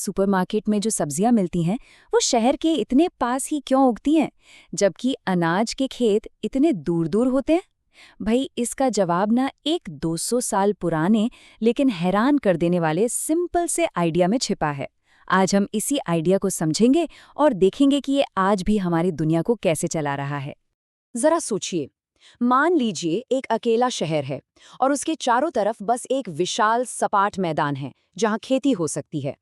Supermarket में जो सब्जियां मिलती हैं वो शहर के इतने पास ही क्यों उगती हैं, जबकि अनाज के खेत इतने दूर दूर होते हैं? भाई इसका जवाब ना एक 200 साल पुराने लेकिन हैरान कर देने वाले सिंपल से आइडिया में छिपा है। आज हम इसी आइडिया को समझेंगे और देखेंगे कि ये आज भी हमारी दुनिया को कैसे चला रहा है। जरा सोचिए, मान लीजिए एक अकेला शहर है और उसके चारों तरफ बस एक विशाल सपाट मैदान है जहां खेती हो सकती है।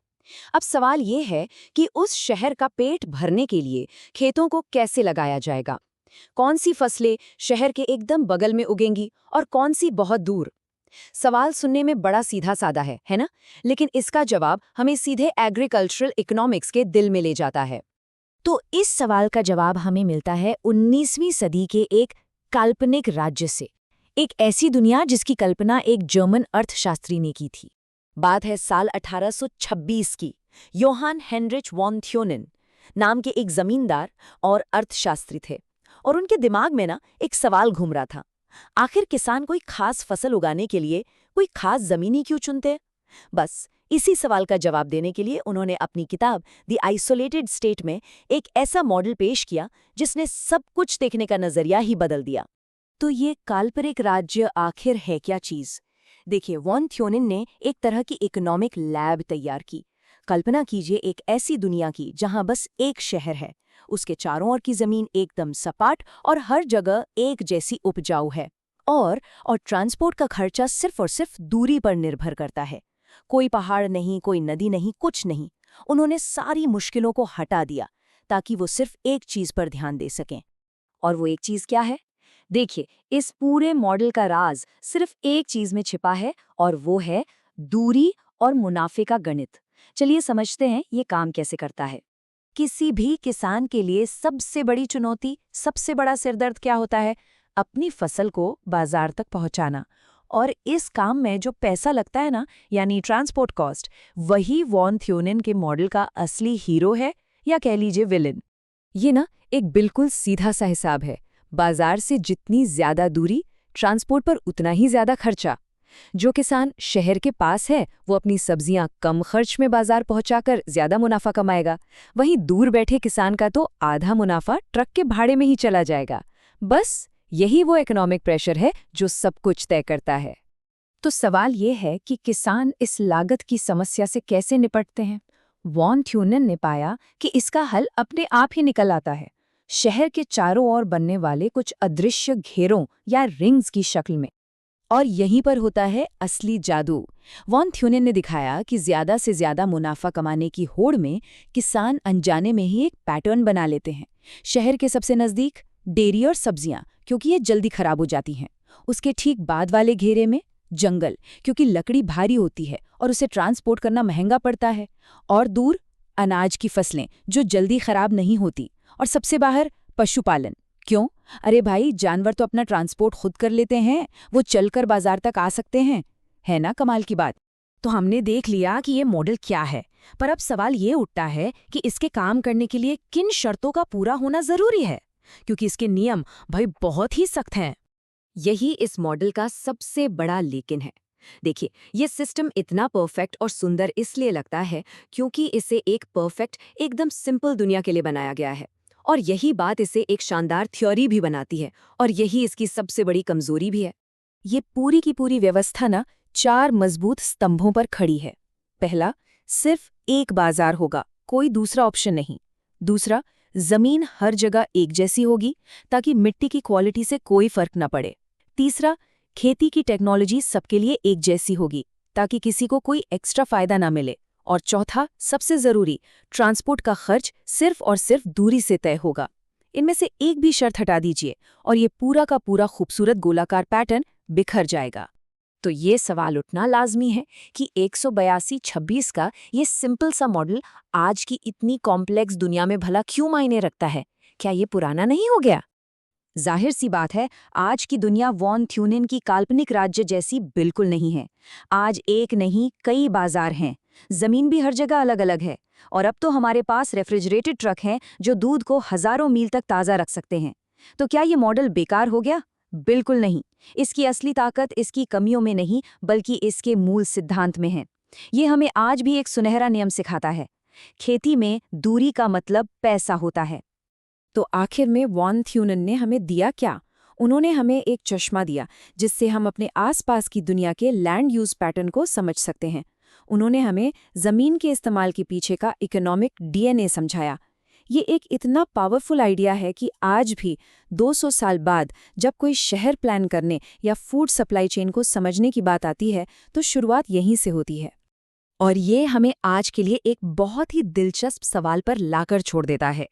अब सवाल ये है कि उस शहर का पेट भरने के लिए खेतों को कैसे लगाया जाएगा? कौन सी फसलें शहर के एकदम बगल में उगेंगी और कौन सी बहुत दूर? सवाल सुनने में बड़ा सीधा साधा है ना? लेकिन इसका जवाब हमें सीधे एग्रीकल्चरल इकोनॉमिक्स के दिल में ले जाता है। तो इस सवाल का जवाब हमें मिलता है 19वीं सदी के एक काल्पनिक राज्य से, एक ऐसी दुनिया जिसकी कल्पना एक जर्मन अर्थशास्त्री ने की थी। बात है साल 1826 की। योहान हेनरिच वॉन थ्योनेन नाम के एक जमींदार और अर्थशास्त्री थे, और उनके दिमाग में ना एक सवाल घूम रहा था। आखिर किसान कोई खास फसल उगाने के लिए कोई खास जमीन ही क्यों चुनते? बस इसी सवाल का जवाब देने के लिए उन्होंने अपनी किताब द आइसोलेटेड स्टेट में एक ऐसा मॉडल पेश किया जिसने सब कुछ देखने का नजरिया ही बदल दिया। तो ये काल्पनिक राज्य आखिर है क्या चीज? देखिए, वॉन थ्योनेन ने एक तरह की इकोनॉमिक लैब तैयार की। कल्पना कीजिए एक ऐसी दुनिया की जहां बस एक शहर है, उसके चारों ओर की जमीन एकदम सपाट और हर जगह एक जैसी उपजाऊ है, और ट्रांसपोर्ट का खर्चा सिर्फ और सिर्फ दूरी पर निर्भर करता है। कोई पहाड़ नहीं, कोई नदी नहीं, कुछ नहीं। उन्होंने सारी मुश्किलों को हटा दिया ताकि वो सिर्फ एक चीज पर ध्यान दे सकें। और वो एक चीज क्या है? देखिए, इस पूरे मॉडल का राज सिर्फ एक चीज में छिपा है, और वो है दूरी और मुनाफे का गणित। चलिए समझते हैं ये काम कैसे करता है। किसी भी किसान के लिए सबसे बड़ी चुनौती, सबसे बड़ा सिरदर्द क्या होता है? अपनी फसल को बाजार तक पहुंचाना। और इस काम में जो पैसा लगता है ना, यानी ट्रांसपोर्ट कॉस्ट, वही वॉन थ्योनेन के मॉडल का असली हीरो है, या कह लीजिए विलेन। ये ना एक बिल्कुल सीधा सा हिसाब है। बाजार से जितनी ज्यादा दूरी, ट्रांसपोर्ट पर उतना ही ज्यादा खर्चा। जो किसान शहर के पास है वो अपनी सब्जियां कम खर्च में बाजार पहुंचाकर ज्यादा मुनाफा कमाएगा। वहीं दूर बैठे किसान का तो आधा मुनाफा ट्रक के भाड़े में ही चला जाएगा। बस यही वो इकोनॉमिक प्रेशर है जो सब कुछ तय करता है। तो सवाल ये है कि किसान इस लागत की समस्या से कैसे निपटते हैं? वॉन थ्योनेन ने पाया कि इसका हल अपने आप ही निकल आता है, शहर के चारों ओर बनने वाले कुछ अदृश्य घेरों या रिंग्स की शक्ल में। और यहीं पर होता है असली जादू। वॉन थ्योनेन ने दिखाया कि ज्यादा से ज्यादा मुनाफा कमाने की होड़ में किसान अनजाने में ही एक पैटर्न बना लेते हैं। शहर के सबसे नजदीक डेयरी और सब्जियां, क्योंकि ये जल्दी खराब हो जाती हैं। उसके ठीक बाद वाले घेरे में जंगल, क्योंकि लकड़ी भारी होती है और उसे ट्रांसपोर्ट करना महंगा पड़ता है। और दूर अनाज की फसलें जो जल्दी खराब नहीं होती। और सबसे बाहर पशुपालन। क्यों? अरे भाई, जानवर तो अपना ट्रांसपोर्ट खुद कर लेते हैं, वो चलकर बाजार तक आ सकते हैं। है ना कमाल की बात? तो हमने देख लिया कि ये मॉडल क्या है, पर अब सवाल ये उठता है कि इसके काम करने के लिए किन शर्तों का पूरा होना जरूरी है, क्योंकि इसके नियम भाई बहुत ही सख्त हैं। यही इस मॉडल का सबसे बड़ा लेकिन है। देखिए, ये सिस्टम इतना परफेक्ट और सुंदर इसलिए लगता है क्योंकि इसे एक परफेक्ट, एकदम सिंपल दुनिया के लिए बनाया गया है। और यही बात इसे एक शानदार थ्योरी भी बनाती है, और यही इसकी सबसे बड़ी कमजोरी भी है। ये पूरी की पूरी व्यवस्था ना 4 मजबूत स्तंभों पर खड़ी है। पहला, सिर्फ एक बाजार होगा, कोई दूसरा ऑप्शन नहीं। दूसरा, जमीन हर जगह एक जैसी होगी ताकि मिट्टी की क्वालिटी से कोई फर्क न पड़े। तीसरा, खेती की टेक्नोलॉजी सबके लिए एक जैसी होगी ताकि किसी को कोई एक्स्ट्रा फायदा ना मिले। और चौथा, सबसे जरूरी, ट्रांसपोर्ट का खर्च सिर्फ और सिर्फ दूरी से तय होगा। इनमें से एक भी शर्त हटा दीजिए और ये पूरा का पूरा खूबसूरत गोलाकार पैटर्न बिखर जाएगा। तो ये सवाल उठना लाजमी है कि 182-26 का ये सिंपल सा मॉडल आज की इतनी कॉम्प्लेक्स दुनिया में भला क्यों मायने रखता है? क्या ये पुराना नहीं हो गया? जाहिर सी बात है, आज की दुनिया वॉन थ्योनेन की काल्पनिक राज्य जैसी बिल्कुल नहीं है। आज एक नहीं, कई बाजार हैं, जमीन भी हर जगह अलग अलग है, और अब तो हमारे पास रेफ्रिजरेटेड ट्रक हैं जो दूध को हजारों मील तक ताज़ा रख सकते हैं। तो क्या ये मॉडल बेकार हो गया? बिल्कुल नहीं। इसकी असली ताकत इसकी कमियों में नहीं, बल्कि इसके मूल सिद्धांत में है। ये हमें आज भी एक सुनहरा नियम सिखाता है। खेती में दूरी का मतलब पैसा होता है। तो आखिर में वॉन थ्यूनन ने हमें दिया क्या? उन्होंने हमें एक चश्मा दिया जिससे हम अपने आसपास की दुनिया के लैंड यूज पैटर्न को समझ सकते हैं। उन्होंने हमें जमीन के इस्तेमाल के पीछे का इकोनॉमिक डीएनए समझाया। ये एक इतना पावरफुल आइडिया है कि आज भी 200 साल बाद जब कोई शहर प्लान करने या फूड सप्लाई चेन को समझने की बात आती है तो शुरुआत यहीं से होती है। और ये हमें आज के लिए एक बहुत ही दिलचस्प सवाल पर लाकर छोड़ देता है।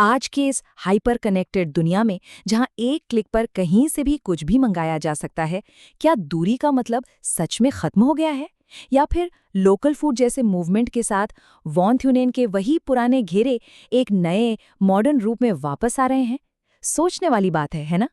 आज के इस हाइपर कनेक्टेड दुनिया में जहां एक क्लिक पर कहीं से भी कुछ भी मंगाया जा सकता है, क्या दूरी का मतलब सच में खत्म हो गया है? या फिर लोकल फूड जैसे मूवमेंट के साथ वॉन थ्यूनेन के वही पुराने घेरे एक नए मॉडर्न रूप में वापस आ रहे हैं? सोचने वाली बात है ना?